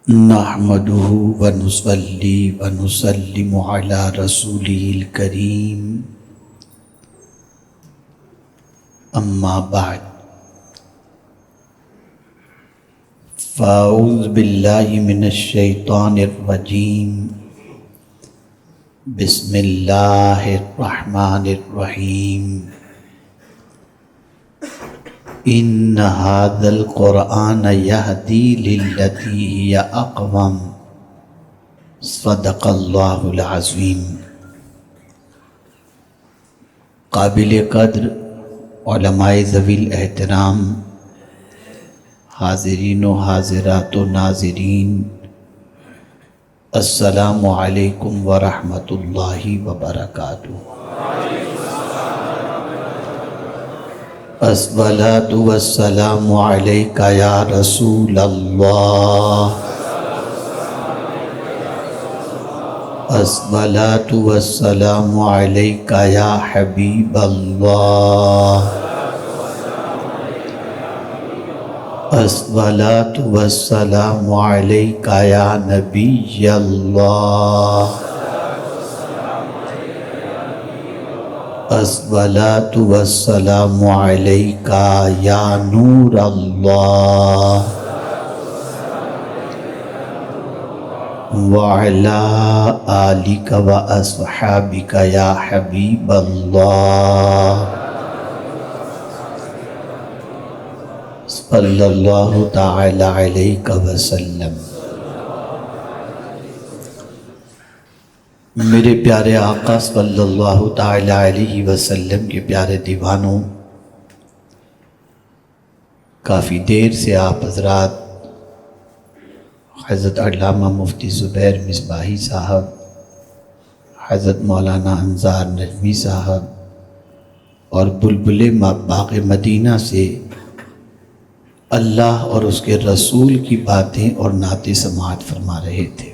نحمده ونصلي ونسلم على رسوله الكريم أما بعد فأعوذ بالله من الشيطان الرجيم بسم الله الرحمن الرحيم إن هذا القرآن يهدي للتي هي أقوم صدق الله العظيم۔ قابل قدر علماء ذوی الاحترام، حاضرین و حاضرات و ناظرین، السلام علیکم ورحمۃ اللہ وبرکاتہ۔ الصلاۃ والسلام علیک یا رسول اللہ، الصلاۃ والسلام علیک یا حبیب اللہ، الصلاۃ والسلام علیک یا نبی اللہ، الصلاۃ والسلام علیک یا نور اللہ، وعلی آلک و اصحابک یا حبیب اللہ، صلی اللہ تعالی علیہ وسلم۔ میرے پیارے آقا صلی اللہ تعالی علیہ وسلم کے پیارے دیوانوں، کافی دیر سے آپ حضرات حضرت علامہ مفتی زبیر مصباحی صاحب، حضرت مولانا انظار نجمی صاحب اور بلبل باغ مدینہ سے اللہ اور اس کے رسول کی باتیں اور نعتیں سماعت فرما رہے تھے۔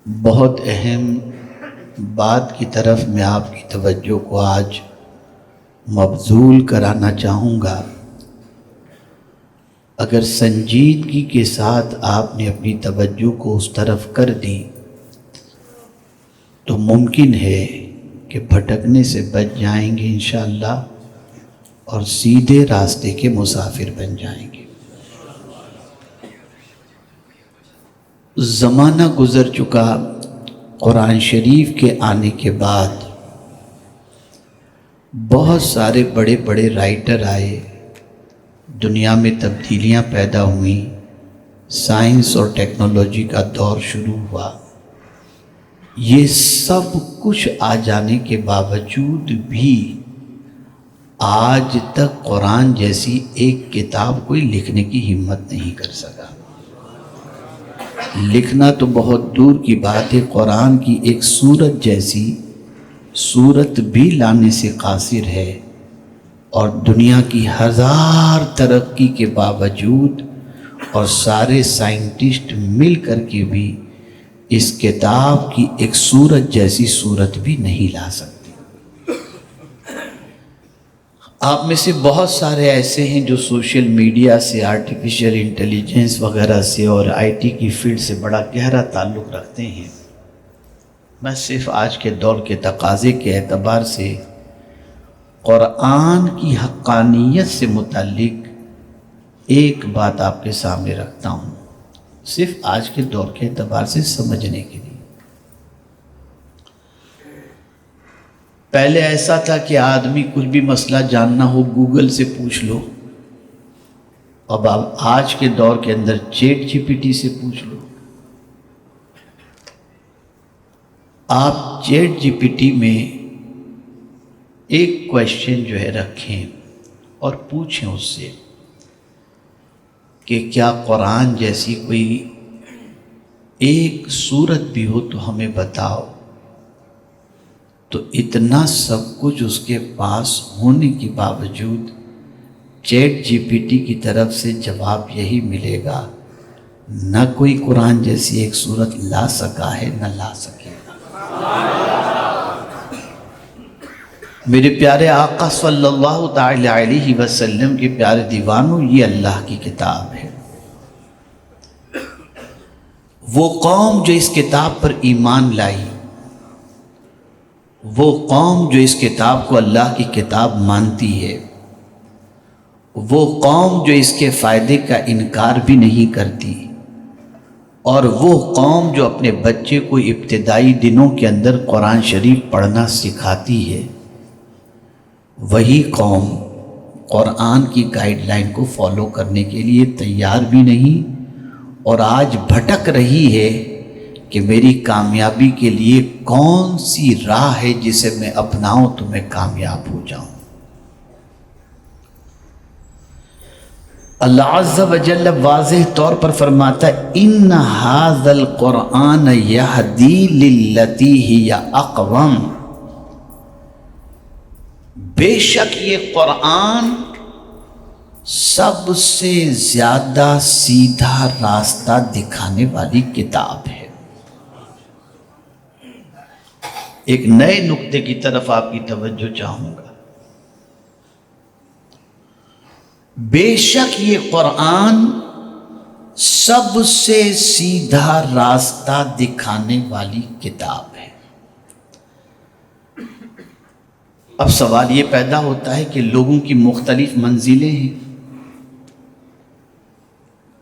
بہت اہم بات کی طرف میں آپ کی توجہ کو آج مبذول کرانا چاہوں گا۔ اگر سنجیدگی کے ساتھ آپ نے اپنی توجہ کو اس طرف کر دی تو ممکن ہے کہ بھٹکنے سے بچ جائیں گے انشاءاللہ اور سیدھے راستے کے مسافر بن جائیں گے۔ زمانہ گزر چکا، قرآن شریف کے آنے کے بعد بہت سارے بڑے بڑے رائٹر آئے، دنیا میں تبدیلیاں پیدا ہوئیں، سائنس اور ٹیکنالوجی کا دور شروع ہوا۔ یہ سب کچھ آ جانے کے باوجود بھی آج تک قرآن جیسی ایک کتاب کوئی لکھنے کی ہمت نہیں کر سکا۔ لکھنا تو بہت دور کی بات ہے، قرآن کی ایک سورت جیسی سورت بھی لانے سے قاصر ہے، اور دنیا کی ہزار ترقی کے باوجود اور سارے سائنٹسٹ مل کر کے بھی اس کتاب کی ایک سورت جیسی سورت بھی نہیں لا سکتے۔ آپ میں سے بہت سارے ایسے ہیں جو سوشل میڈیا سے، آرٹیفیشل انٹیلیجنس وغیرہ سے اور آئی ٹی کی فیلڈ سے بڑا گہرا تعلق رکھتے ہیں۔ میں صرف آج کے دور کے تقاضے کے اعتبار سے قرآن کی حقانیت سے متعلق ایک بات آپ کے سامنے رکھتا ہوں، صرف آج کے دور کے اعتبار سے سمجھنے کے لیے۔ پہلے ایسا تھا کہ آدمی کچھ بھی مسئلہ جاننا ہو گوگل سے پوچھ لو، اب آج کے دور کے اندر چیٹ جی پی ٹی سے پوچھ لو۔ آپ چیٹ جی پی ٹی میں ایک کویشچن جو ہے رکھیں اور پوچھیں اس سے کہ کیا قرآن جیسی کوئی ایک سورت بھی ہو تو ہمیں بتاؤ، تو اتنا سب کچھ اس کے پاس ہونے کے باوجود چیٹ جی پی ٹی کی طرف سے جواب یہی ملے گا، نہ کوئی قرآن جیسی ایک سورت لا سکا ہے نہ لا سکے گا۔ میرے پیارے آقا صلی اللہ تعالی علیہ وسلم کے پیارے دیوانوں، یہ اللہ کی کتاب ہے۔ وہ قوم جو اس کتاب پر ایمان لائی، وہ قوم جو اس کتاب کو اللہ کی کتاب مانتی ہے، وہ قوم جو اس کے فائدے کا انکار بھی نہیں کرتی، اور وہ قوم جو اپنے بچے کو ابتدائی دنوں کے اندر قرآن شریف پڑھنا سکھاتی ہے، وہی قوم قرآن کی گائیڈ لائن کو فالو کرنے کے لیے تیار بھی نہیں، اور آج بھٹک رہی ہے کہ میری کامیابی کے لیے کون سی راہ ہے جسے میں اپناؤں تو میں کامیاب ہو جاؤں۔ اللہ عز و جل واضح طور پر فرماتا ہے ان ھذا القرآن یہدی للتی ہی اقوم، بے شک یہ قرآن سب سے زیادہ سیدھا راستہ دکھانے والی کتاب ہے۔ ایک نئے نقطے کی طرف آپ کی توجہ چاہوں گا۔ بے شک یہ قرآن سب سے سیدھا راستہ دکھانے والی کتاب ہے۔ اب سوال یہ پیدا ہوتا ہے کہ لوگوں کی مختلف منزلیں ہیں،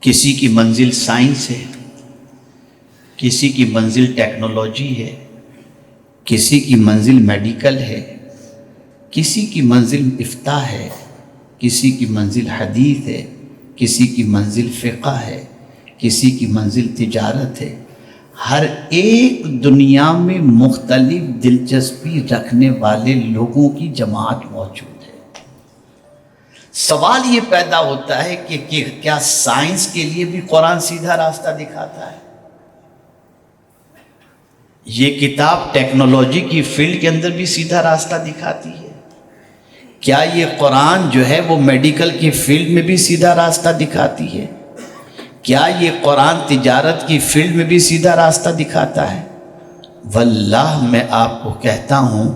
کسی کی منزل سائنس ہے، کسی کی منزل ٹیکنالوجی ہے، کسی کی منزل میڈیکل ہے، کسی کی منزل افتاء ہے، کسی کی منزل حدیث ہے، کسی کی منزل فقہ ہے، کسی کی منزل تجارت ہے۔ ہر ایک دنیا میں مختلف دلچسپی رکھنے والے لوگوں کی جماعت موجود ہے۔ سوال یہ پیدا ہوتا ہے کہ کیا سائنس کے لیے بھی قرآن سیدھا راستہ دکھاتا ہے؟ یہ کتاب ٹیکنالوجی کی فیلڈ کے اندر بھی سیدھا راستہ دکھاتی ہے؟ کیا یہ قرآن جو ہے وہ میڈیکل کی فیلڈ میں بھی سیدھا راستہ دکھاتی ہے؟ کیا یہ قرآن تجارت کی فیلڈ میں بھی سیدھا راستہ دکھاتا ہے؟ واللہ میں آپ کو کہتا ہوں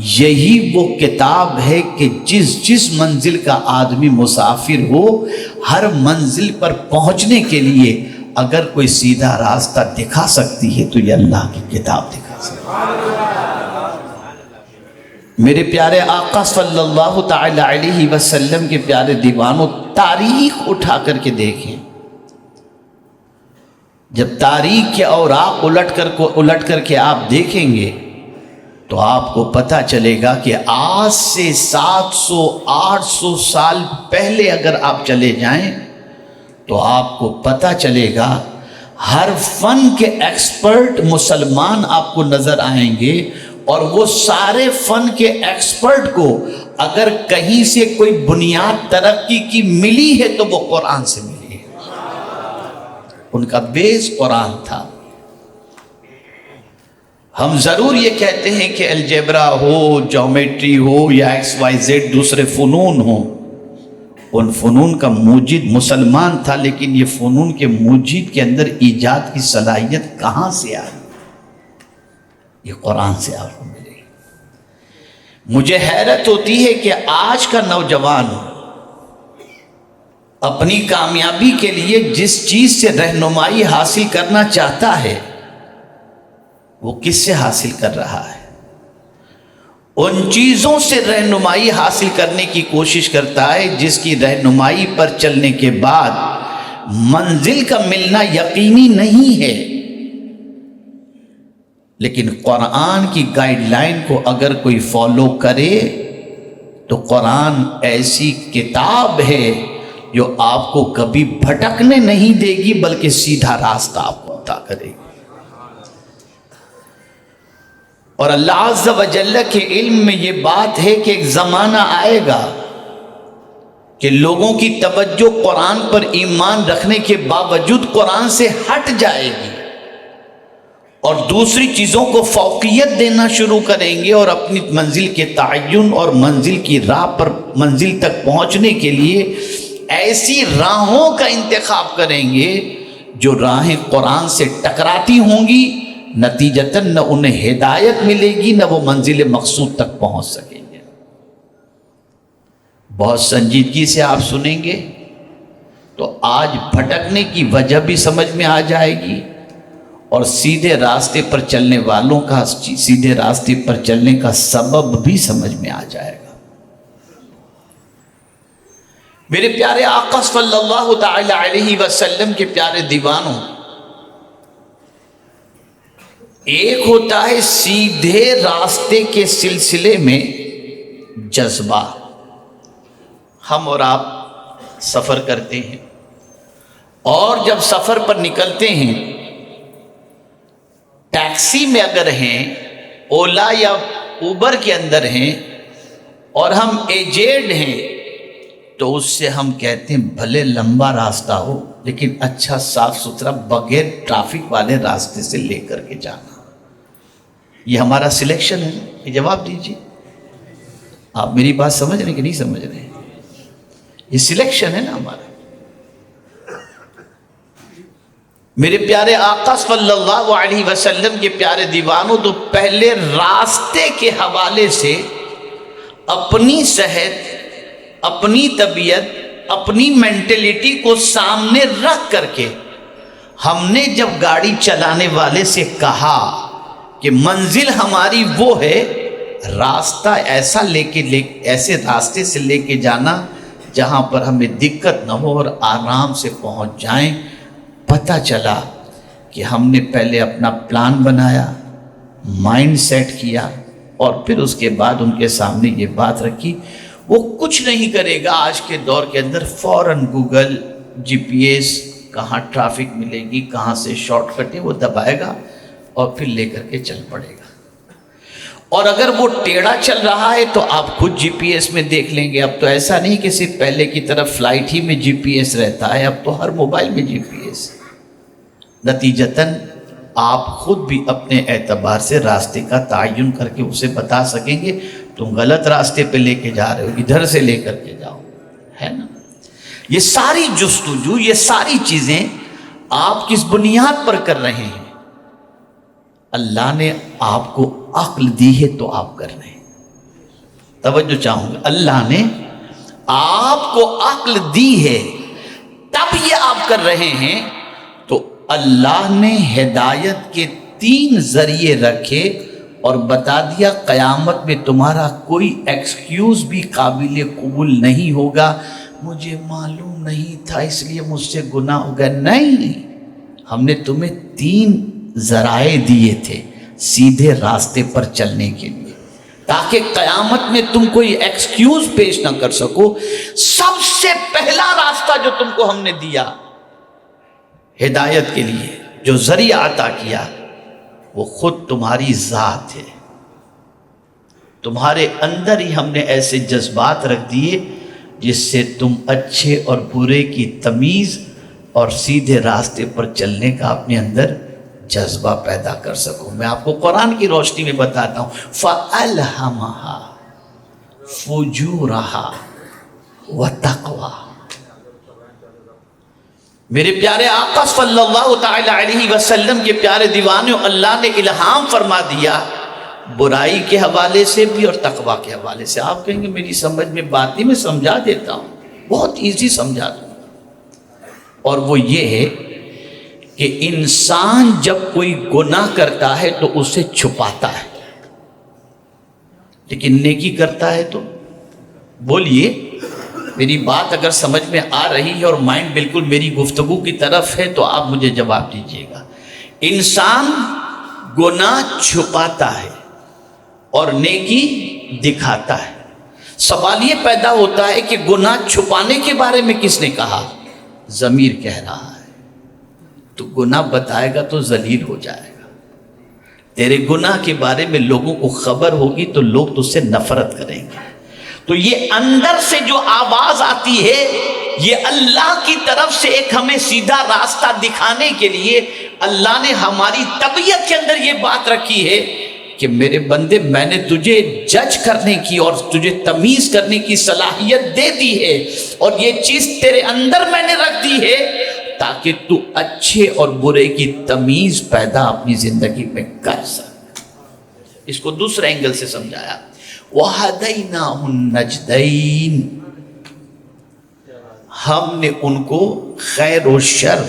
یہی وہ کتاب ہے کہ جس منزل کا آدمی مسافر ہو، ہر منزل پر پہنچنے کے لیے اگر کوئی سیدھا راستہ دکھا سکتی ہے تو یہ اللہ کی کتاب دکھا سکتی ہے۔ میرے پیارے آقا صلی اللہ تعالی علیہ وسلم کے پیارے دیوانوں، تاریخ اٹھا کر کے دیکھیں۔ جب تاریخ کے اوراق الٹ کر کے آپ دیکھیں گے تو آپ کو پتہ چلے گا کہ آج سے 700-800 سال پہلے اگر آپ چلے جائیں تو آپ کو پتہ چلے گا ہر فن کے ایکسپرٹ مسلمان آپ کو نظر آئیں گے، اور وہ سارے فن کے ایکسپرٹ کو اگر کہیں سے کوئی بنیاد ترقی کی ملی ہے تو وہ قرآن سے ملی ہے۔ ان کا بیس قرآن تھا۔ ہم ضرور یہ کہتے ہیں کہ الجبرا ہو، جیومیٹری ہو یا ایکس وائی زیڈ دوسرے فنون ہوں، ان فنون کا موجد مسلمان تھا، لیکن یہ فنون کے موجد کے اندر ایجاد کی صلاحیت کہاں سے آئی؟ یہ قرآن سے آپ کو ملے گی۔ مجھے حیرت ہوتی ہے کہ آج کا نوجوان اپنی کامیابی کے لیے جس چیز سے رہنمائی حاصل کرنا چاہتا ہے وہ کس سے حاصل کر رہا ہے؟ ان چیزوں سے رہنمائی حاصل کرنے کی کوشش کرتا ہے جس کی رہنمائی پر چلنے کے بعد منزل کا ملنا یقینی نہیں ہے، لیکن قرآن کی گائیڈ لائن کو اگر کوئی فالو کرے تو قرآن ایسی کتاب ہے جو آپ کو کبھی بھٹکنے نہیں دے گی بلکہ سیدھا راستہ آپ کو عطا کرے گی۔ اور اللہ عز و جل کے علم میں یہ بات ہے کہ ایک زمانہ آئے گا کہ لوگوں کی توجہ قرآن پر ایمان رکھنے کے باوجود قرآن سے ہٹ جائے گی اور دوسری چیزوں کو فوقیت دینا شروع کریں گے، اور اپنی منزل کے تعین اور منزل کی راہ پر منزل تک پہنچنے کے لیے ایسی راہوں کا انتخاب کریں گے جو راہیں قرآن سے ٹکراتی ہوں گی، نتیجتاً نہ انہیں ہدایت ملے گی نہ وہ منزل مقصود تک پہنچ سکیں گے۔ بہت سنجیدگی سے آپ سنیں گے تو آج بھٹکنے کی وجہ بھی سمجھ میں آ جائے گی، اور سیدھے راستے پر چلنے والوں کا سیدھے راستے پر چلنے کا سبب بھی سمجھ میں آ جائے گا۔ میرے پیارے آقا صلی اللہ تعالی علیہ وسلم کے پیارے دیوانوں، ایک ہوتا ہے سیدھے راستے کے سلسلے میں جذبہ۔ ہم اور آپ سفر کرتے ہیں، اور جب سفر پر نکلتے ہیں، ٹیکسی میں اگر ہیں، اولا یا اوبر کے اندر ہیں، اور ہم ایجیڈ ہیں، تو اس سے ہم کہتے ہیں بھلے لمبا راستہ ہو لیکن اچھا صاف ستھرا بغیر ٹریفک والے راستے سے لے کر کے جانا۔ یہ ہمارا سلیکشن ہے، یہ جواب دیجیے۔ آپ میری بات سمجھ رہے ہیں کہ نہیں سمجھ رہے ہیں؟ یہ سلیکشن ہے نا ہمارا۔ میرے پیارے آقا صلی اللہ علیہ وسلم کے پیارے دیوانوں، تو پہلے راستے کے حوالے سے اپنی صحت، اپنی طبیعت، اپنی مینٹلٹی کو سامنے رکھ کر کے ہم نے جب گاڑی چلانے والے سے کہا کہ منزل ہماری وہ ہے، راستہ ایسے راستے سے لے کے جانا جہاں پر ہمیں دقت نہ ہو اور آرام سے پہنچ جائیں، پتہ چلا کہ ہم نے پہلے اپنا پلان بنایا، مائنڈ سیٹ کیا، اور پھر اس کے بعد ان کے سامنے یہ بات رکھی۔ وہ کچھ نہیں کرے گا آج کے دور کے اندر، فوراً گوگل، جی پی ایس، کہاں ٹریفک ملے گی، کہاں سے شارٹ کٹ ہے، وہ دبائے گا اور پھر لے کر کے چل پڑے گا۔ اور اگر وہ ٹیڑھا چل رہا ہے تو آپ خود جی پی ایس میں دیکھ لیں گے۔ اب تو ایسا نہیں کہ صرف پہلے کی طرف فلائٹ ہی میں جی پی ایس رہتا ہے، اب تو ہر موبائل میں جی پی ایس۔ نتیجتاً آپ خود بھی اپنے اعتبار سے راستے کا تعین کر کے اسے بتا سکیں گے تم غلط راستے پہ لے کے جا رہے ہو، ادھر سے لے کر کے جاؤ، ہے نا؟ یہ ساری جستجو، یہ ساری چیزیں آپ کس بنیاد پر کر رہے ہیں؟ اللہ نے آپ کو عقل دی ہے تو آپ کر رہے ہیں۔ توجہ چاہوں گا، اللہ نے آپ کو عقل دی ہے تب یہ آپ کر رہے ہیں، تو اللہ نے ہدایت کے 3 ذریعے رکھے اور بتا دیا قیامت میں تمہارا کوئی ایکسکیوز بھی قابل قبول نہیں ہوگا۔ مجھے معلوم نہیں تھا اس لیے مجھ سے گناہ ہو گیا، نہیں، ہم نے تمہیں 3 ذرائع دیے تھے سیدھے راستے پر چلنے کے لیے، تاکہ قیامت میں تم کوئی ایکسکیوز پیش نہ کر سکو۔ سب سے پہلا راستہ جو تم کو ہم نے دیا ہدایت کے لیے، جو ذریعہ عطا کیا، وہ خود تمہاری ذات ہے۔ تمہارے اندر ہی ہم نے ایسے جذبات رکھ دیے جس سے تم اچھے اور برے کی تمیز اور سیدھے راستے پر چلنے کا اپنے اندر جذبہ پیدا کر سکو۔ میں آپ کو قرآن کی روشنی میں بتاتا ہوں، فَأَلْهَمَهَا فُجُورَهَا وَتَقْوَاهَا۔ میرے پیارے آقا صلی اللہ تعالی علیہ وسلم کے پیارے دیوانوں، اللہ نے الہام فرما دیا برائی کے حوالے سے بھی اور تقوی کے حوالے سے۔ آپ کہیں گے میری سمجھ میں بات نہیں، میں سمجھا دیتا ہوں، بہت ایزی سمجھا دوں گا۔ اور وہ یہ ہے کہ انسان جب کوئی گناہ کرتا ہے تو اسے چھپاتا ہے، لیکن نیکی کرتا ہے تو بولیے میری بات اگر سمجھ میں آ رہی ہے اور مائنڈ بالکل میری گفتگو کی طرف ہے تو آپ مجھے جواب دیجیے گا۔ انسان گناہ چھپاتا ہے اور نیکی دکھاتا ہے۔ سوال یہ پیدا ہوتا ہے کہ گناہ چھپانے کے بارے میں کس نے کہا؟ ضمیر کہہ رہا ہے۔ تو گناہ بتائے گا تو ذلیل ہو جائے گا۔ تیرے گناہ کے بارے میں لوگوں کو خبر ہوگی تو لوگ تجھ سے نفرت کریں گے۔ تو یہ اندر سے جو آواز آتی ہے، یہ اللہ کی طرف سے ایک ہمیں سیدھا راستہ دکھانے کے لیے اللہ نے ہماری طبیعت کے اندر یہ بات رکھی ہے کہ میرے بندے، میں نے تجھے جج کرنے کی اور تجھے تمیز کرنے کی صلاحیت دے دی ہے، اور یہ چیز تیرے اندر میں نے رکھ دی ہے تاکہ تو اچھے اور برے کی تمیز پیدا اپنی زندگی میں کر سکے۔ اس کو دوسرے اینگل سے سمجھایا، وَهَدَيْنَاهُ النَّجْدَيْنِ، ہم نے ان کو خیر و شر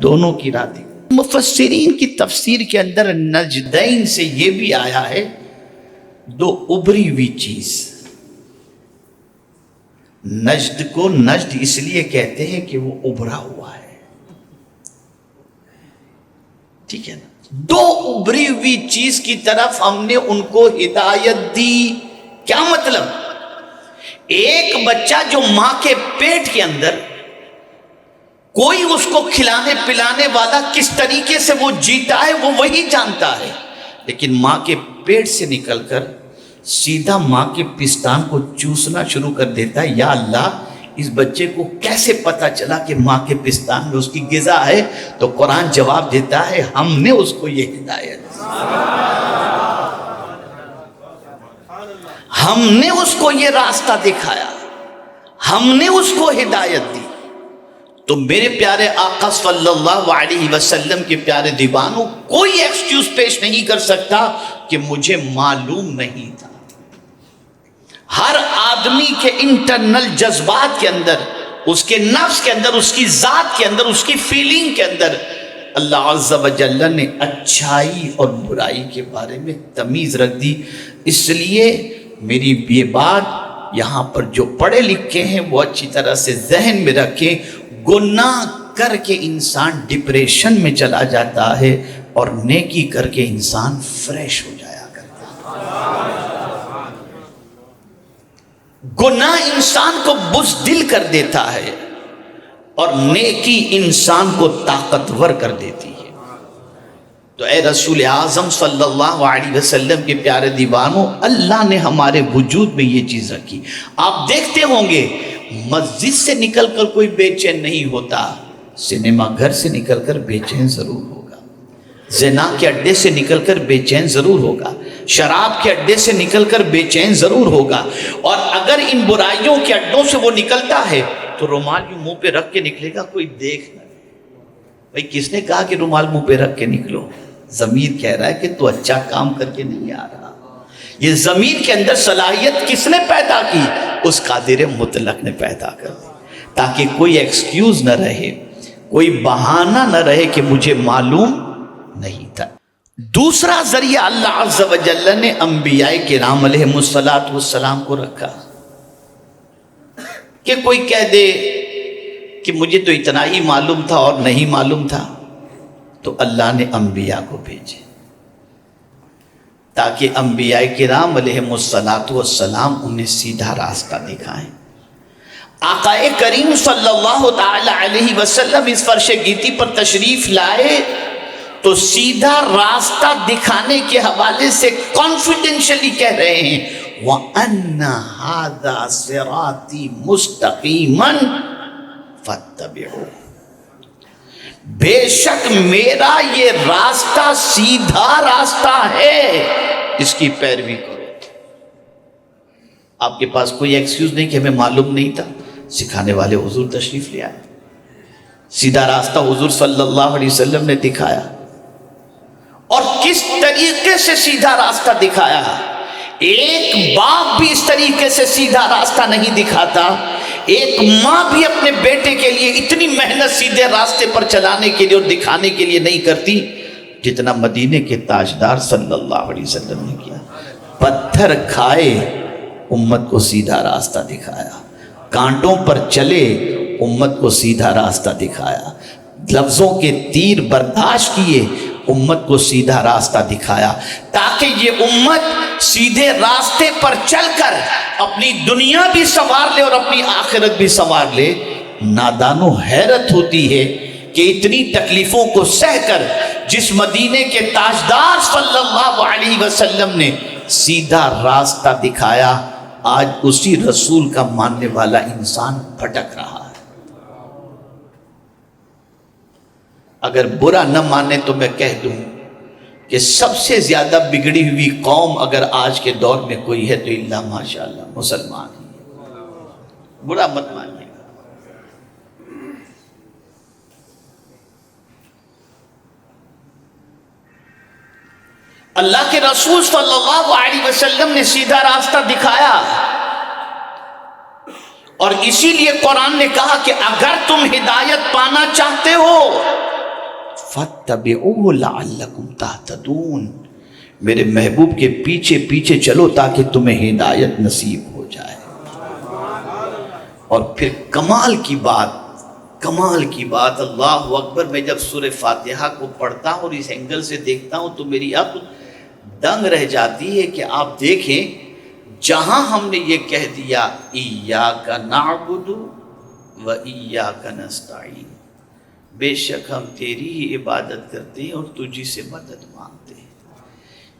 دونوں کی راہ دی۔ مفسرین کی تفسیر کے اندر نجدین سے یہ بھی آیا ہے دو ابری ہوئی چیز. نجد کو نجد اس لیے کہتے ہیں کہ وہ ابھرا ہوا ہے. ٹھیک ہے نا؟ دو ابری ہوئی چیز کی طرف ہم نے ان کو ہدایت دی. کیا مطلب؟ ایک بچہ جو ماں کے پیٹ کے اندر، کوئی اس کو کھلانے پلانے والا کس طریقے سے وہ جیتا ہے وہ وہی جانتا ہے، لیکن ماں کے پیٹ سے نکل کر سیدھا ماں کے پستان کو چوسنا شروع کر دیتا ہے. یا اللہ، اس بچے کو کیسے پتا چلا کہ ماں کے پستان میں اس کی غذا ہے؟ تو قرآن جواب دیتا ہے ہم نے اس کو یہ ہدایت دی، ہم نے اس کو یہ راستہ دکھایا، ہم نے اس کو ہدایت دی. تو میرے پیارے آقا صلی اللہ علیہ وسلم کے پیارے دیوانوں، کوئی ایکسکیوز پیش نہیں کر سکتا کہ مجھے معلوم نہیں تھا. ہر آدمی کے انٹرنل جذبات کے اندر، اس کے نفس کے اندر، اس کی ذات کے اندر، اس کی فیلنگ کے اندر اللہ عز و جل نے اچھائی اور برائی کے بارے میں تمیز رکھ دی. اس لیے میری یہ بات یہاں پر جو پڑھے لکھے ہیں وہ اچھی طرح سے ذہن میں رکھیں. گناہ کر کے انسان ڈپریشن میں چلا جاتا ہے اور نیکی کر کے انسان فریش ہو جایا کرتا ہے. گناہ انسان کو بزدل کر دیتا ہے اور نیکی انسان کو طاقتور کر دیتی ہے. تو اے رسول اعظم صلی اللہ علیہ وسلم کے پیارے دیوانوں، اللہ نے ہمارے وجود میں یہ چیز رکھی. آپ دیکھتے ہوں گے مسجد سے نکل کر کوئی بے چین نہیں ہوتا، سنیما گھر سے نکل کر بے چین ضرور ہوگا، زنا کے اڈے سے نکل کر بے چین ضرور ہوگا، شراب کے اڈے سے نکل کر بے چین ضرور ہوگا. اور اگر ان برائیوں کے اڈوں سے وہ نکلتا ہے تو رومال یوں منہ پہ رکھ کے نکلے گا، کوئی دیکھ نہ. بھائی کس نے کہا کہ رومال منہ پہ رکھ کے نکلو؟ ضمیر کہہ رہا ہے کہ تو اچھا کام کر کے نہیں آ رہا. یہ ضمیر کے اندر صلاحیت کس نے پیدا کی؟ اس قادر مطلق نے پیدا کر دی، تاکہ کوئی ایکسکیوز نہ رہے، کوئی بہانہ نہ رہے کہ مجھے معلوم نہیں تھا. دوسرا ذریعہ اللہ عز و جل نے انبیاء کرام علیہم السلام کو رکھا کہ کوئی کہہ دے کہ مجھے تو اتنا ہی معلوم تھا اور نہیں معلوم تھا. تو اللہ نے انبیاء کو بھیجے تاکہ انبیاء کرام علیہم السلام انہیں سیدھا راستہ دکھائیں. آقا کریم صلی اللہ تعالی علیہ وسلم اس فرش گیتی پر تشریف لائے تو سیدھا راستہ دکھانے کے حوالے سے کانفیڈینشلی کہہ رہے ہیں وَأَنَّ هَذَا صِرَاطِي مُسْتَقِيمًا فَاتَّبِعُوهُ، بے شک میرا یہ راستہ سیدھا راستہ ہے، اس کی پیروی کرو. آپ کے پاس کوئی ایکسکیوز نہیں کہ ہمیں معلوم نہیں تھا. سکھانے والے حضور تشریف لے آئے، سیدھا راستہ حضور صلی اللہ علیہ وسلم نے دکھایا. اور کس طریقے سے سیدھا راستہ دکھایا؟ ایک باپ بھی اس طریقے سے سیدھا راستہ نہیں دکھاتا، ایک ماں بھی اپنے بیٹے کے لیے اتنی محنت سیدھے راستے پر چلانے کے لیے اور دکھانے کے لیے نہیں کرتی جتنا مدینے کے تاجدار صلی اللہ علیہ وسلم نے کیا. پتھر کھائے، امت کو سیدھا راستہ دکھایا. کانٹوں پر چلے، امت کو سیدھا راستہ دکھایا. لفظوں کے تیر برداشت کیے، امت کو سیدھا راستہ دکھایا، تاکہ یہ امت سیدھے راستے پر چل کر اپنی دنیا بھی سنوار لے اور اپنی آخرت بھی سنوار لے. نادانوں حیرت ہوتی ہے کہ اتنی تکلیفوں کو سہ کر جس مدینے کے تاجدار صلی اللہ علیہ وسلم نے سیدھا راستہ دکھایا، آج اسی رسول کا ماننے والا انسان بھٹک رہا ہے. اگر برا نہ مانے تو میں کہہ دوں کہ سب سے زیادہ بگڑی ہوئی قوم اگر آج کے دور میں کوئی ہے تو اللہ ماشاءاللہ مسلمان ہی. برا مت مانیے گا. اللہ کے رسول صلی اللہ علیہ وسلم نے سیدھا راستہ دکھایا، اور اسی لیے قرآن نے کہا کہ اگر تم ہدایت پانا چاہتے ہو فَاتَّبِعُوهُ لَعَلَّكُمْ تَهْتَدُونَ، میرے محبوب کے پیچھے پیچھے چلو تاکہ تمہیں ہدایت نصیب ہو جائے۔ اور پھر کمال کی بات، اللہ اکبر، میں جب سورہ فاتحہ کو پڑھتا ہوں اور اس اینگل سے دیکھتا ہوں تو میری عقل دنگ رہ جاتی ہے کہ آپ دیکھیں جہاں ہم نے یہ کہہ دیا ایاک نعبد و ایاک نستعین، بے شک ہم تیری ہی عبادت کرتے ہیں اور تجھی سے مدد مانگتے ہیں،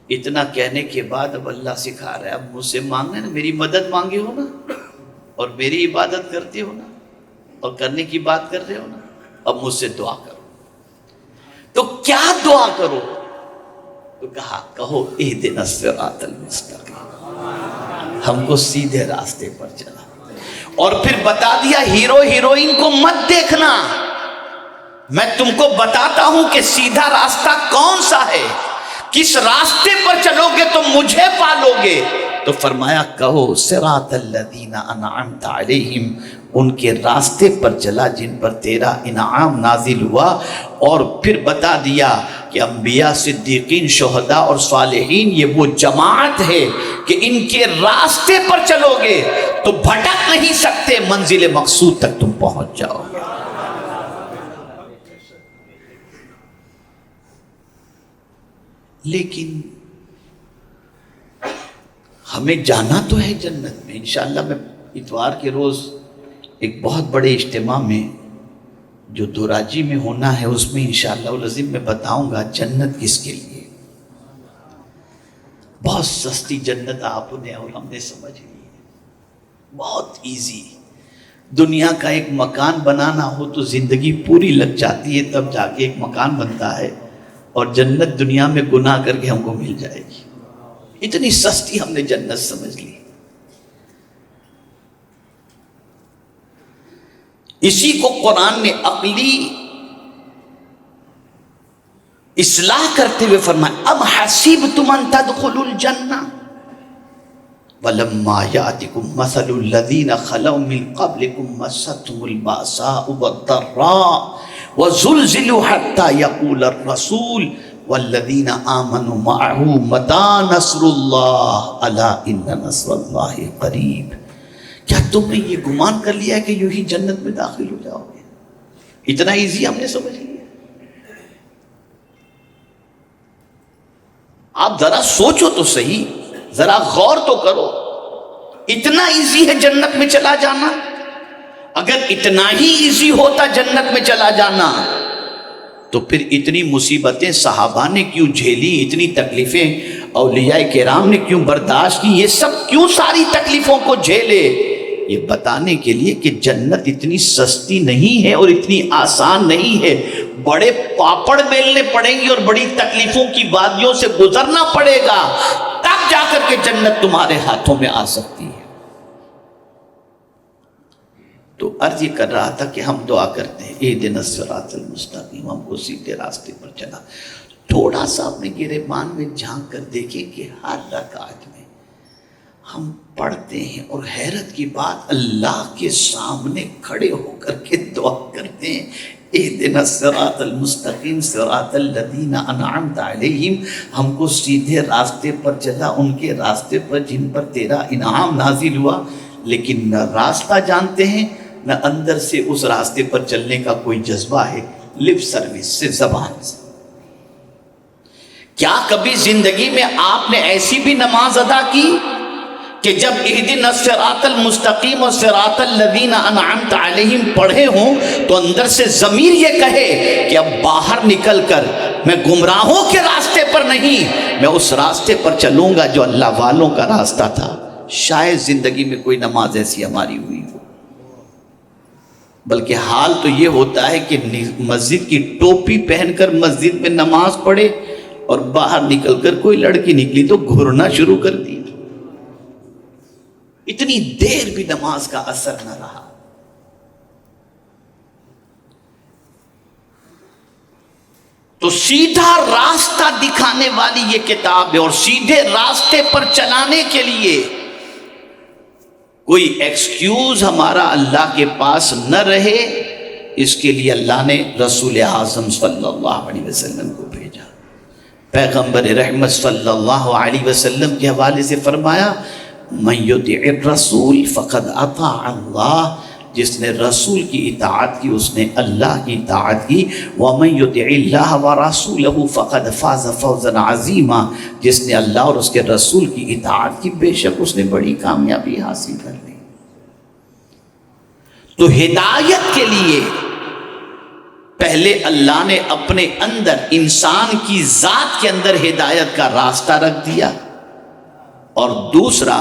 اتنا کہنے کے بعد اب اللہ سکھا رہا ہے اب مجھ سے مانگنا ہے نا، میری مدد مانگے ہو نا اور میری عبادت کرتے ہو نا اور کرنے کی بات کر رہے ہو نا، اب مجھ سے دعا کرو۔ تو کیا دعا کرو؟ تو کہا کہو اہدنا الصراط المستقیم، ہم کو سیدھے راستے پر چلا۔ اور پھر بتا دیا ہیرو ہیروئن کو مت دیکھنا، میں تم کو بتاتا ہوں کہ سیدھا راستہ کون سا ہے، کس راستے پر چلو گے تو مجھے پالو گے۔ تو فرمایا کہو صراط الذین انعمت علیہم، ان کے راستے پر چلا جن پر تیرا انعام نازل ہوا۔ اور پھر بتا دیا کہ انبیاء، صدیقین، شہداء اور صالحین یہ وہ جماعت ہے کہ ان کے راستے پر چلو گے تو بھٹک نہیں سکتے، منزل مقصود تک تم پہنچ جاؤ گے۔ لیکن ہمیں جانا تو ہے جنت میں، انشاءاللہ میں اتوار کے روز ایک بہت بڑے اجتماع میں جو دوراجی میں ہونا ہے اس میں انشاءاللہ العظیم میں بتاؤں گا جنت کس کے لیے۔ بہت سستی جنت آپ نے اور ہم نے سمجھ لی ہے، بہت ایزی۔ دنیا کا ایک مکان بنانا ہو تو زندگی پوری لگ جاتی ہے، تب جا کے ایک مکان بنتا ہے، اور جنت دنیا میں گناہ کر کے ہم کو مل جائے گی، اتنی سستی ہم نے جنت سمجھ لی۔ اسی کو قرآن نے عقلی اصلاح کرتے ہوئے فرمایا ام حسبتم ان تدخلوا الجنہ ولما یاتکم مثل الذین خلوا من قبلکم مستهم البأساء والضراء وزلزلوا حتى يقول الرسول والذین آمنوا معه متى نصر اللہ الا ان نصر اللہ قریب۔ کیا تم نے یہ گمان کر لیا ہے کہ یوں ہی جنت میں داخل ہو جاؤ گے؟ اتنا ایزی ہم نے سمجھ لیا۔ آپ ذرا سوچو تو صحیح، ذرا غور تو کرو، اتنا ایزی ہے جنت میں چلا جانا؟ اگر اتنا ہی ایزی ہوتا جنت میں چلا جانا تو پھر اتنی مصیبتیں صحابہ نے کیوں جھیلی، اتنی تکلیفیں اولیاء کرام نے کیوں برداشت کی، یہ سب کیوں ساری تکلیفوں کو جھیلے؟ یہ بتانے کے لیے کہ جنت اتنی سستی نہیں ہے اور اتنی آسان نہیں ہے، بڑے پاپڑ بیلنے پڑیں گے اور بڑی تکلیفوں کی وادیوں سے گزرنا پڑے گا، تب جا کر کے جنت تمہارے ہاتھوں میں آ سکتی ہے۔ تو عرض یہ کر رہا تھا کہ ہم دعا کرتے ہیں اہدنا الصراط المستقیم، ہم کو سیدھے راستے پر چلا۔ تھوڑا سا اپنے گریبان میں جھانک کر دیکھیں کہ ہر رکعت میں ہم پڑھتے ہیں اور حیرت کی بات اللہ کے سامنے کھڑے ہو کر کے دعا کرتے ہیں اہدنا الصراط المستقیم صراط الذین انعمت علیہم، ہم کو سیدھے راستے پر چلا، ان کے راستے پر جن پر تیرا انعام نازل ہوا۔ لیکن نہ راستہ جانتے ہیں نہ اندر سے اس راستے پر چلنے کا کوئی جذبہ ہے، لپ سروس سے، زبان سے۔ کیا کبھی زندگی میں آپ نے ایسی بھی نماز ادا کی کہ جب اہدنا الصراط المستقیم اور صراط الذین انعمت علیہم پڑھے ہوں تو اندر سے ضمیر یہ کہے کہ اب باہر نکل کر میں گمراہوں کے راستے پر نہیں، میں اس راستے پر چلوں گا جو اللہ والوں کا راستہ تھا؟ شاید زندگی میں کوئی نماز ایسی ہماری ہوئی ہو، بلکہ حال تو یہ ہوتا ہے کہ مسجد کی ٹوپی پہن کر مسجد میں نماز پڑھے اور باہر نکل کر کوئی لڑکی نکلی تو گھرنا شروع کر دی، اتنی دیر بھی نماز کا اثر نہ رہا۔ تو سیدھا راستہ دکھانے والی یہ کتاب ہے، اور سیدھے راستے پر چلانے کے لیے کوئی ایکسکیوز ہمارا اللہ کے پاس نہ رہے، اس کے لیے اللہ نے رسول اعظم صلی اللہ علیہ وسلم کو بھیجا۔ پیغمبر رحمت صلی اللہ علیہ وسلم کے حوالے سے فرمایا من یطع الرسول فقد اطاع اللہ، جس نے رسول کی اطاعت کی اس نے اللہ کی اطاعت کی۔ ومن یطع اللہ ورسولہ فقد فاز فوزا عظیما، جس نے اللہ اور اس کے رسول کی اطاعت کی بے شک اس نے بڑی کامیابی حاصل کر لی۔ تو ہدایت کے لیے پہلے اللہ نے اپنے اندر انسان کی ذات کے اندر ہدایت کا راستہ رکھ دیا، اور دوسرا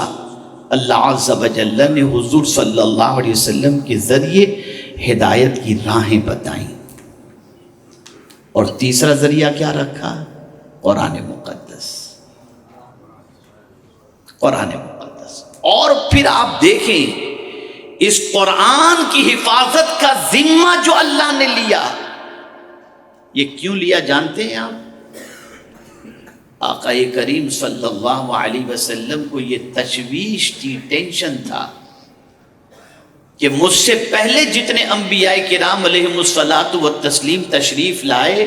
اللہ عز و جل نے حضور صلی اللہ علیہ وسلم کے ذریعے ہدایت کی راہیں بتائیں، اور تیسرا ذریعہ کیا رکھا؟ قرآن مقدس۔ قرآن مقدس۔ اور پھر آپ دیکھیں اس قرآن کی حفاظت کا ذمہ جو اللہ نے لیا، یہ کیوں لیا جانتے ہیں آپ؟ آقا کریم صلی اللہ علیہ وسلم کو یہ تشویش تھی، ٹینشن تھا کہ مجھ سے پہلے جتنے انبیاء کرام علیہم الصلاۃ والتسلیم تشریف لائے،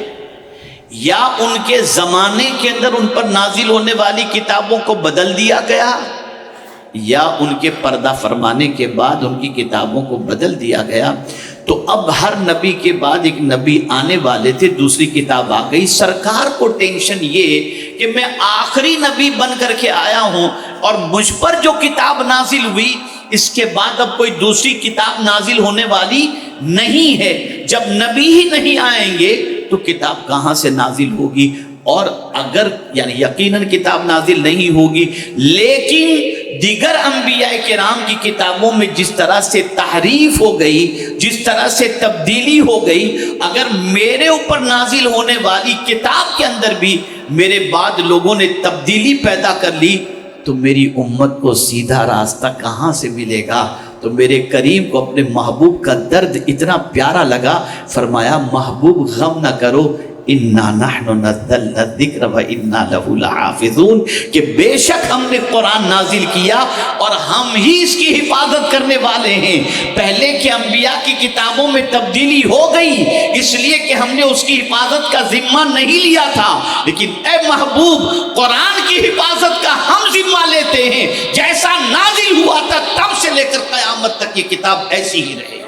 یا ان کے زمانے کے اندر ان پر نازل ہونے والی کتابوں کو بدل دیا گیا، یا ان کے پردہ فرمانے کے بعد ان کی کتابوں کو بدل دیا گیا۔ تو اب ہر نبی کے بعد ایک نبی آنے والے تھے، دوسری کتاب آ گئی۔ سرکار کو ٹینشن یہ کہ میں آخری نبی بن کر کے آیا ہوں، اور مجھ پر جو کتاب نازل ہوئی اس کے بعد اب کوئی دوسری کتاب نازل ہونے والی نہیں ہے۔ جب نبی ہی نہیں آئیں گے تو کتاب کہاں سے نازل ہوگی؟ اور اگر یعنی یقیناً کتاب نازل نہیں ہوگی، لیکن دیگر انبیاء کرام کی کتابوں میں جس طرح سے تحریف ہو گئی، جس طرح سے تبدیلی ہو گئی، اگر میرے اوپر نازل ہونے والی کتاب کے اندر بھی میرے بعد لوگوں نے تبدیلی پیدا کر لی تو میری امت کو سیدھا راستہ کہاں سے ملے گا؟ تو میرے کریم کو اپنے محبوب کا درد اتنا پیارا لگا، فرمایا محبوب غم نہ کرو، اِنَّا نَحْنُ نَزَّلْنَا الذِّكْرَ وَإِنَّا لَهُ لَحَافِظُونَ، کہ بے شک ہم نے قرآن نازل کیا اور ہم ہی اس کی حفاظت کرنے والے ہیں۔ پہلے کے انبیاء کی کتابوں میں تبدیلی ہو گئی اس لیے کہ ہم نے اس کی حفاظت کا ذمہ نہیں لیا تھا، لیکن اے محبوب قرآن کی حفاظت کا ہم ذمہ لیتے ہیں، جیسا نازل ہوا تھا تب سے لے کر قیامت تک یہ کتاب ایسی ہی رہے،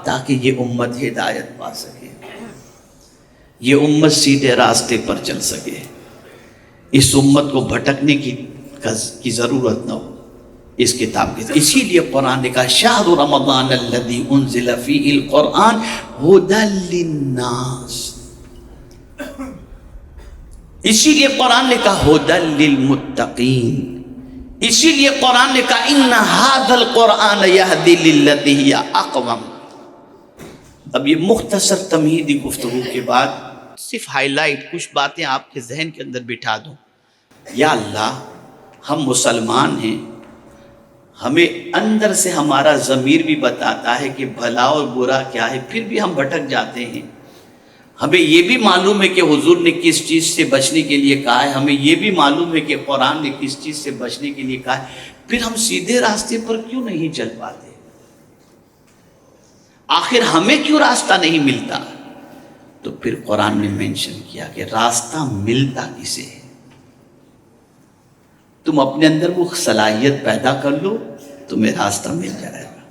تاکہ یہ امت ہدایت پا سکے، یہ امت سیدھے راستے پر چل سکے، اس امت کو بھٹکنے کی ضرورت نہ ہو اس کتاب کے۔ اسی لیے قرآن نے کہا شہر رمضان الذی انزل فیہ القرآن ھدی للناس، اسی لیے قرآن نے کہا ھدی للمتقین، اسی لیے قرآن نے کہا ان ھذا القرآن یہدی للتی ہی اقوم۔ اب یہ مختصر تمہیدی گفتگو کے بعد صرف ہائی لائٹ کچھ باتیں آپ کے ذہن کے اندر بٹھا دوں۔ یا اللہ، ہم مسلمان ہیں، ہمیں اندر سے ہمارا ضمیر بھی بتاتا ہے کہ بھلا اور برا کیا ہے، پھر بھی ہم بھٹک جاتے ہیں۔ ہمیں یہ بھی معلوم ہے کہ حضور نے کس چیز سے بچنے کے لیے کہا ہے، ہمیں یہ بھی معلوم ہے کہ قرآن نے کس چیز سے بچنے کے لیے کہا ہے، پھر ہم سیدھے راستے پر کیوں نہیں چل پاتے؟ آخر ہمیں کیوں راستہ نہیں ملتا؟ تو پھر قرآن نے مینشن کیا کہ راستہ ملتا کسے ہے؟ تم اپنے اندر وہ صلاحیت پیدا کر لو، تمہیں راستہ مل جائے گا۔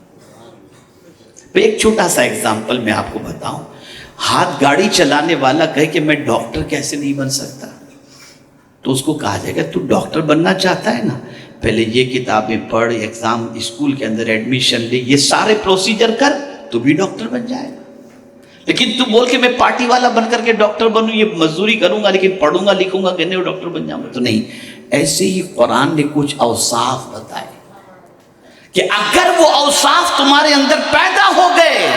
ایک چھوٹا سا ایگزامپل میں آپ کو بتاؤں، ہاتھ گاڑی چلانے والا کہے کہ میں ڈاکٹر کیسے نہیں بن سکتا، تو اس کو کہا جائے گا تو ڈاکٹر بننا چاہتا ہے نا، پہلے یہ کتابیں پڑھ، ایگزام اسکول کے اندر ایڈمیشن لے، یہ سارے پروسیجر کر تو بھی ڈاکٹر بن جائے گا۔ لیکن تو بول کے میں پارٹی والا بن کر کے ڈاکٹر بنوں، یہ مزدوری کروں گا لیکن پڑھوں گا لکھوں گا کہنے وہ ڈاکٹر بن جاؤں گا، تو نہیں۔ ایسے ہی قرآن نے کچھ اوصاف بتائے کہ اگر وہ اوصاف تمہارے اندر پیدا ہو گئے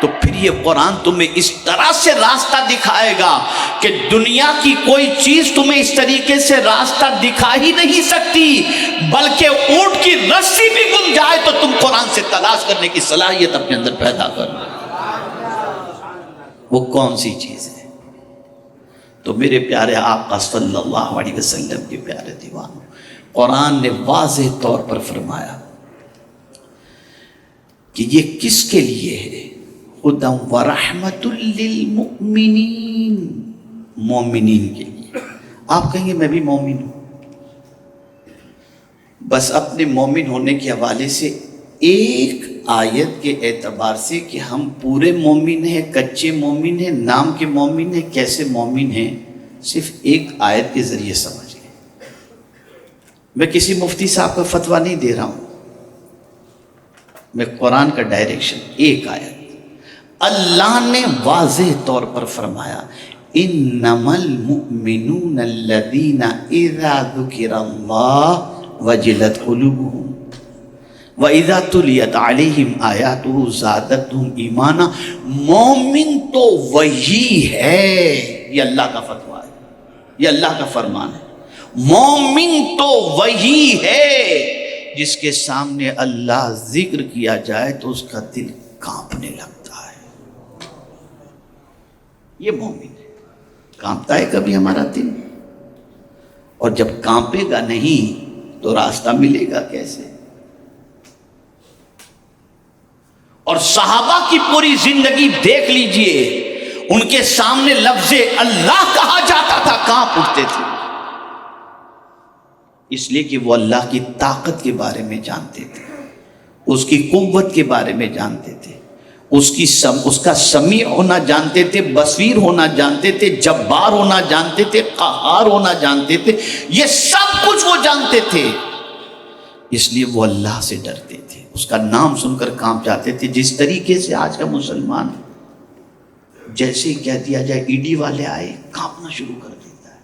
تو پھر یہ قرآن تمہیں اس طرح سے راستہ دکھائے گا کہ دنیا کی کوئی چیز تمہیں اس طریقے سے راستہ دکھا ہی نہیں سکتی، بلکہ اونٹ کی رسی بھی گم جائے تو تم قرآن سے تلاش کرنے کی صلاحیت اپنے اندر پیدا کرو۔ وہ کون سی چیز ہے؟ تو میرے پیارے آقا صلی اللہ علیہ وسلم کے پیارے دیوانوں، قرآن نے واضح طور پر فرمایا کہ یہ کس کے لیے ہے؟ ہدی ورحمۃ للمؤمنین، مومنین کے لیے۔ آپ کہیں گے میں بھی مومن ہوں، بس اپنے مومن ہونے کے حوالے سے ایک آیت کے اعتبار سے کہ ہم پورے مومن ہیں، کچے مومن ہیں، نام کے مومن ہیں، کیسے مومن ہیں، صرف ایک آیت کے ذریعے سمجھ لیں۔ میں کسی مفتی صاحب کا فتویٰ نہیں دے رہا ہوں، میں قرآن کا ڈائریکشن، ایک آیت اللہ نے واضح طور پر فرمایا انما المؤمنون الذین اذا ذکر اللہ وجلت قلوبهم وَإِذَا تُلِيَتْ عَلَيْهِمْ آيَاتُهُ زَادَتْهُمْ ایمانا۔ مومن تو وہی ہے، یہ اللہ کا فتویٰ ہے، یہ اللہ کا فرمان ہے، مومن تو وہی ہے جس کے سامنے اللہ ذکر کیا جائے تو اس کا دل کانپنے لگتا ہے، یہ مومن ہے۔ کانپتا ہے کبھی ہمارا دل؟ اور جب کانپے گا نہیں تو راستہ ملے گا کیسے؟ اور صحابہ کی پوری زندگی دیکھ لیجئے، ان کے سامنے لفظ اللہ کہا جاتا تھا کانپ اٹھتے تھے، اس لیے کہ وہ اللہ کی طاقت کے بارے میں جانتے تھے، اس کی قوت کے بارے میں جانتے تھے، اس کا سمیع ہونا جانتے تھے، بصیر ہونا جانتے تھے، جبار ہونا جانتے تھے، قہار ہونا جانتے تھے، یہ سب کچھ وہ جانتے تھے، اس لیے وہ اللہ سے ڈرتے تھے، اس کا نام سن کر کانپ جاتے تھے۔ جس طریقے سے آج کا مسلمان جیسے ہی کہہ دیا جائے ای ڈی والے آئے کانپنا شروع کر دیتا ہے،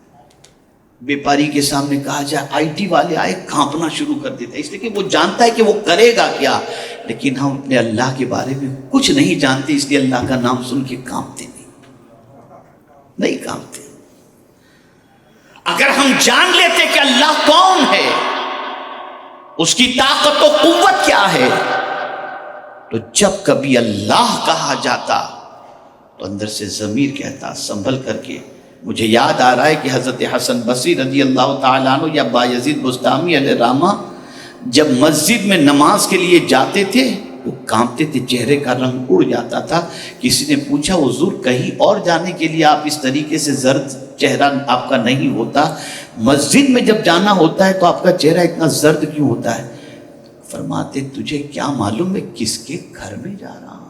بیپاری کے سامنے کہا جائے آئی ٹی والے آئے کانپنا شروع کر دیتا ہے، اس لیے کہ وہ جانتا ہے کہ وہ کرے گا کیا، لیکن ہم اپنے اللہ کے بارے میں کچھ نہیں جانتے، اس لیے اللہ کا نام سن کے کانپتے نہیں کانپتے۔ اگر ہم جان لیتے کہ اللہ کون ہے، اس کی طاقت و قوت کیا ہے، تو جب کبھی اللہ کہا جاتا تو اندر سے ضمیر کہتا سنبھل کر کے۔ مجھے یاد آ رہا ہے کہ حضرت حسن بصری رضی اللہ تعالیٰ عنہ یا بایزید بستامی علیہ رحمہ جب مسجد میں نماز کے لیے جاتے تھے وہ کانپتے تھے، چہرے کا رنگ اڑ جاتا تھا۔ کسی نے پوچھا حضور کہیں اور جانے کے لیے آپ اس طریقے سے زرد چہرہ آپ کا نہیں ہوتا، مسجد میں جب جانا ہوتا ہے تو آپ کا چہرہ اتنا زرد کیوں ہوتا ہے؟ فرماتے تجھے کیا معلوم میں کس کے گھر میں جا رہا ہوں،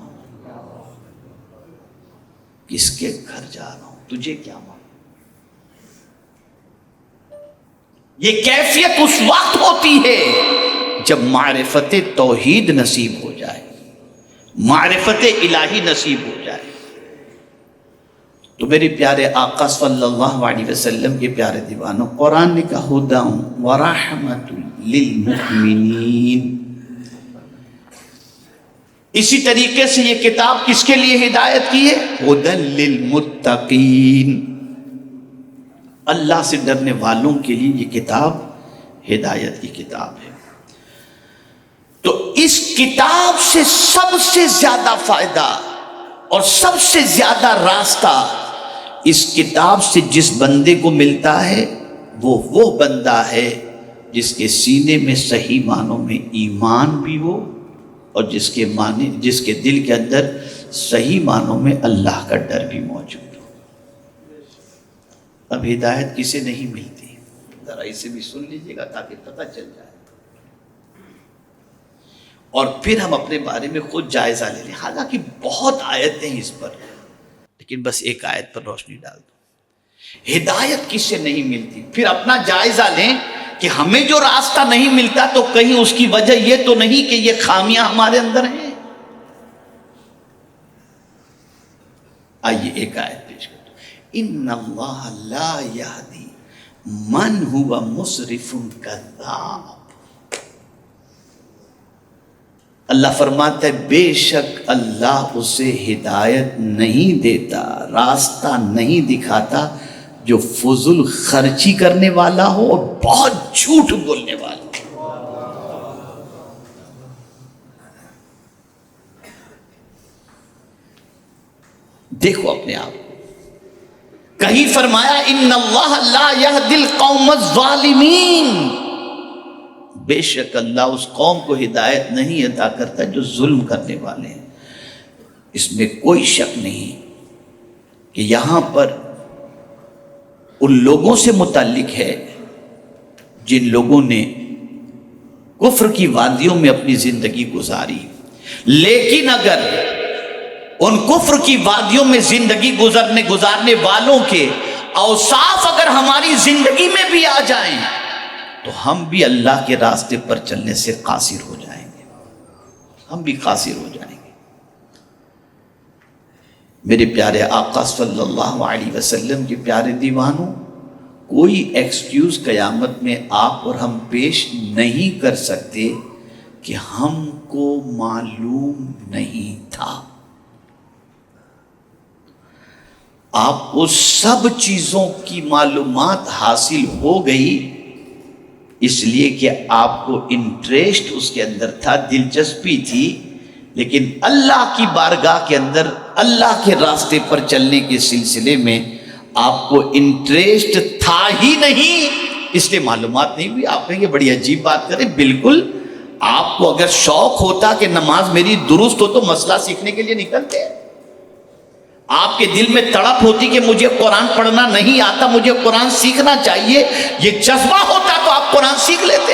کس کے گھر جا رہا ہوں، تجھے کیا معلوم۔ یہ کیفیت اس وقت ہوتی ہے جب معرفت توحید نصیب ہو جائے، معرفت الہی نصیب ہو جائے۔ تو میرے پیارے آقا صلی اللہ علیہ وسلم کے پیارے دیوانوں، قرآن نے کہا ہدی ورحمۃ للمؤمنین۔ اسی طریقے سے یہ کتاب کس کے لیے ہدایت کی ہے؟ ہدی للمتقین، اللہ سے ڈرنے والوں کے لیے یہ کتاب ہدایت کی کتاب ہے۔ تو اس کتاب سے سب سے زیادہ فائدہ اور سب سے زیادہ راستہ اس کتاب سے جس بندے کو ملتا ہے وہ بندہ ہے جس کے سینے میں صحیح معنوں میں ایمان بھی ہو اور جس کے دل کے اندر صحیح معنوں میں اللہ کا ڈر بھی موجود ہو۔ اب ہدایت کسے نہیں ملتی، ذرا اسے بھی سن لیجیے گا تاکہ پتہ چل جائے، اور پھر ہم اپنے بارے میں خود جائزہ لے لیں۔ حالانکہ بہت آیتیں ہیں اس پر، لیکن بس ایک آیت پر روشنی ڈال دو۔ ہدایت کس سے نہیں ملتی، پھر اپنا جائزہ لیں کہ ہمیں جو راستہ نہیں ملتا تو کہیں اس کی وجہ یہ تو نہیں کہ یہ خامیاں ہمارے اندر ہیں۔ آئیے ایک آیت پیش کرتا ہوں۔ ان اللہ لا یہدی من ہوا مسرف کذاب۔ اللہ فرماتا ہے بے شک اللہ اسے ہدایت نہیں دیتا، راستہ نہیں دکھاتا جو فضول خرچی کرنے والا ہو اور بہت جھوٹ بولنے والا ہو۔ دیکھو اپنے آپ کو، کہیں فرمایا ان اللہ لا یہدی القوم الظالمین، بے شک اللہ اس قوم کو ہدایت نہیں عطا کرتا جو ظلم کرنے والے ہیں۔ اس میں کوئی شک نہیں کہ یہاں پر ان لوگوں سے متعلق ہے جن لوگوں نے کفر کی وادیوں میں اپنی زندگی گزاری، لیکن اگر ان کفر کی وادیوں میں زندگی گزارنے والوں کے اوصاف اگر ہماری زندگی میں بھی آ جائیں تو ہم بھی اللہ کے راستے پر چلنے سے قاصر ہو جائیں گے، ہم بھی قاصر ہو جائیں گے۔ میرے پیارے آقا صلی اللہ علیہ وسلم کے پیارے دیوانوں، کوئی ایکسکیوز قیامت میں آپ اور ہم پیش نہیں کر سکتے کہ ہم کو معلوم نہیں تھا۔ آپ کو سب چیزوں کی معلومات حاصل ہو گئی اس لیے کہ آپ کو انٹریسٹ اس کے اندر تھا، دلچسپی تھی، لیکن اللہ کی بارگاہ کے اندر اللہ کے راستے پر چلنے کے سلسلے میں آپ کو انٹریسٹ تھا ہی نہیں، اس لیے معلومات نہیں ہوئی۔ آپ کہیں گے بڑی عجیب بات کریں، بالکل آپ کو اگر شوق ہوتا کہ نماز میری درست ہو تو مسئلہ سیکھنے کے لیے نکلتے ہیں۔ آپ کے دل میں تڑپ ہوتی کہ مجھے قرآن پڑھنا نہیں آتا، مجھے قرآن سیکھنا چاہیے، یہ جذبہ ہوتا تو آپ قرآن سیکھ لیتے،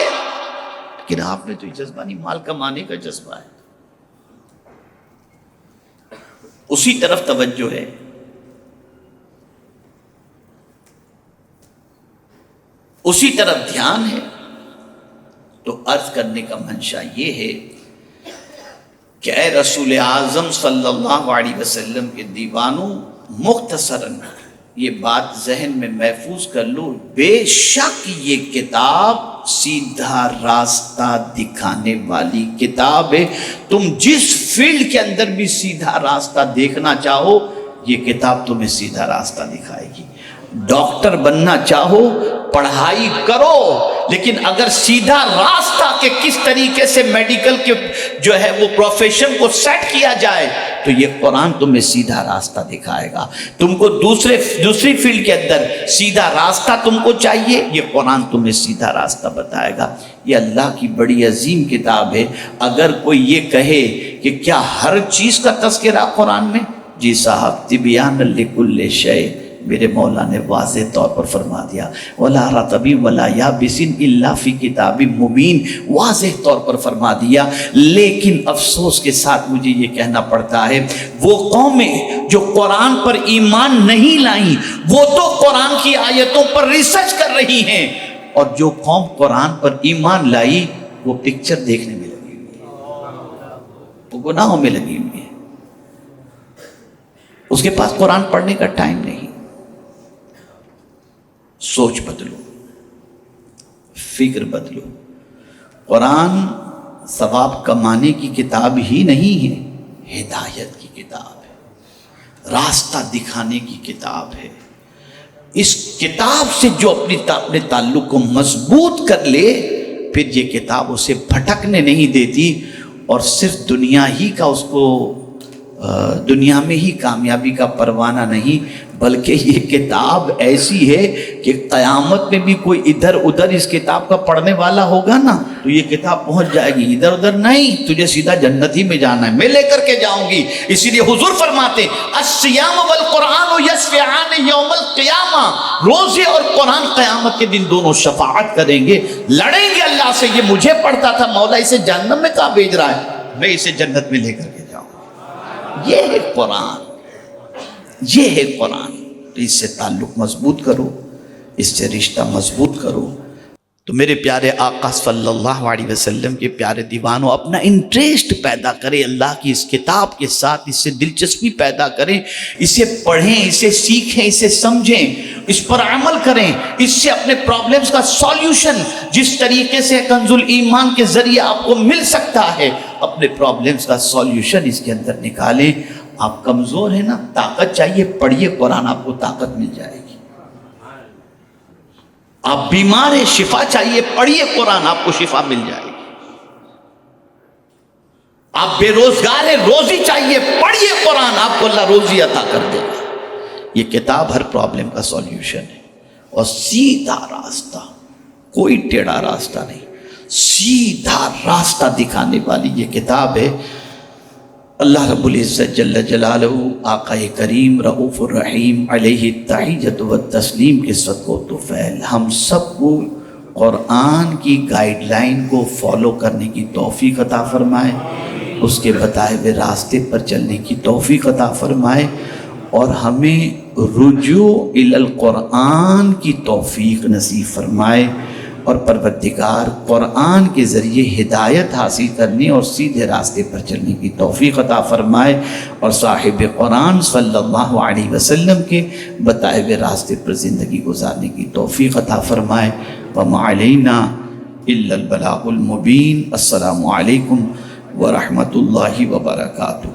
لیکن آپ میں تو یہ جذبہ نہیں، مال کمانے کا جذبہ ہے۔ اسی طرف توجہ ہے۔ اسی طرف دھیان ہے۔ تو عرض کرنے کا منشا یہ ہے کہ اے رسول اعظم صلی اللہ علیہ وسلم کے دیوانوں، مختصراً یہ بات ذہن میں محفوظ کر لو، بے شک یہ کتاب سیدھا راستہ دکھانے والی کتاب ہے۔ تم جس فیلڈ کے اندر بھی سیدھا راستہ دیکھنا چاہو، یہ کتاب تمہیں سیدھا راستہ دکھائے گی۔ ڈاکٹر بننا چاہو، پڑھائی کرو، لیکن اگر سیدھا راستہ کہ کس طریقے سے میڈیکل کے جو ہے وہ پروفیشن کو سیٹ کیا جائے، تو یہ قرآن تمہیں سیدھا راستہ دکھائے گا۔ تم کو دوسری فیلڈ کے اندر سیدھا راستہ تم کو چاہیے، یہ قرآن تمہیں سیدھا راستہ بتائے گا۔ یہ اللہ کی بڑی عظیم کتاب ہے۔ اگر کوئی یہ کہے کہ کیا ہر چیز کا تذکرہ قرآن میں؟ جی صاحب، تبیان لکل شیء، میرے مولا نے واضح طور پر فرما دیا، وَلَا رَطَبٍ وَلَا يَابِسٍ إِلَّا فِي كِتَابٍ مُبِينٍ، واضح طور پر فرما دیا۔ لیکن افسوس کے ساتھ مجھے یہ کہنا پڑتا ہے، وہ قومیں جو قرآن پر ایمان نہیں لائیں، وہ تو قرآن کی آیتوں پر ریسرچ کر رہی ہیں، اور جو قوم قرآن پر ایمان لائی وہ پکچر دیکھنے میں لگی ہوئی ہے، وہ گناہوں میں لگی ہوئی ہے، اس کے پاس قرآن پڑھنے کا ٹائم نہیں۔ سوچ بدلو، فکر بدلو۔ قرآن ثواب کمانے کی کتاب ہی نہیں ہے، ہدایت کی کتاب ہے، راستہ دکھانے کی کتاب ہے۔ اس کتاب سے جو اپنے تعلق کو مضبوط کر لے، پھر یہ کتاب اسے بھٹکنے نہیں دیتی، اور صرف دنیا ہی کا اس کو دنیا میں ہی کامیابی کا پروانہ نہیں، بلکہ یہ کتاب ایسی ہے کہ قیامت میں بھی کوئی ادھر ادھر اس کتاب کا پڑھنے والا ہوگا نا، تو یہ کتاب پہنچ جائے گی، ادھر ادھر نہیں، تجھے سیدھا جنت ہی میں جانا ہے، میں لے کر کے جاؤں گی۔ اسی لیے حضور فرماتے الصیام والقرآن یشفعان یوم القیامہ، روزے اور قرآن قیامت کے دن دونوں شفاعت کریں گے، لڑیں گے اللہ سے، یہ مجھے پڑھتا تھا مولا، اسے جہنم میں کہاں بھیج رہا ہے، میں اسے جنت میں لے کر کے جاؤں۔ یہ ہے قرآن، یہ ہے قرآن۔ تو اس سے تعلق مضبوط کرو، اس سے رشتہ مضبوط کرو۔ تو میرے پیارے آقا صلی اللہ علیہ وسلم کے پیارے دیوانوں، اپنا انٹریسٹ پیدا کریں اللہ کی اس کتاب کے ساتھ، اس سے دلچسپی پیدا کریں، اسے پڑھیں، اسے سیکھیں، اسے سمجھیں، اس پر عمل کریں، اس سے اپنے پرابلمز کا سولیوشن جس طریقے سے کنز الایمان کے ذریعے آپ کو مل سکتا ہے، اپنے پرابلمز کا سولیوشن اس کے اندر نکالیں۔ آپ کمزور ہیں نا، طاقت چاہیے، پڑھیے قرآن، آپ کو طاقت مل جائے گی۔ آپ بیمار ہیں، شفا چاہیے، پڑھیے قرآن، آپ کو شفا مل جائے گی۔ آپ بے روزگار ہیں، روزی چاہیے، پڑھیے قرآن، آپ کو اللہ روزی عطا کر دے گا۔ یہ کتاب ہر پرابلم کا سولیوشن ہے، اور سیدھا راستہ، کوئی ٹیڑھا راستہ نہیں، سیدھا راستہ دکھانے والی یہ کتاب ہے۔ اللہ رب العزت جل جلالہ آقا کریم رؤوف الرحیم علیہ التحیۃ والتسلیم کے صدقہ و طفیل ہم سب کو قرآن کی گائیڈ لائن کو فالو کرنے کی توفیق عطا فرمائے، اس کے بتائے ہوئے راستے پر چلنے کی توفیق عطا فرمائے، اور ہمیں رجوع الی القرآن کی توفیق نصیب فرمائے، اور پروردگار قرآن کے ذریعے ہدایت حاصل کرنے اور سیدھے راستے پر چلنے کی توفیق عطا فرمائے، اور صاحب قرآن صلی اللہ علیہ وسلم کے بتائے ہوئے راستے پر زندگی گزارنے کی توفیق عطا فرمائے۔ وما علینا الا البلاغ المبین۔ السلام علیکم ورحمۃ اللہ وبرکاتہ۔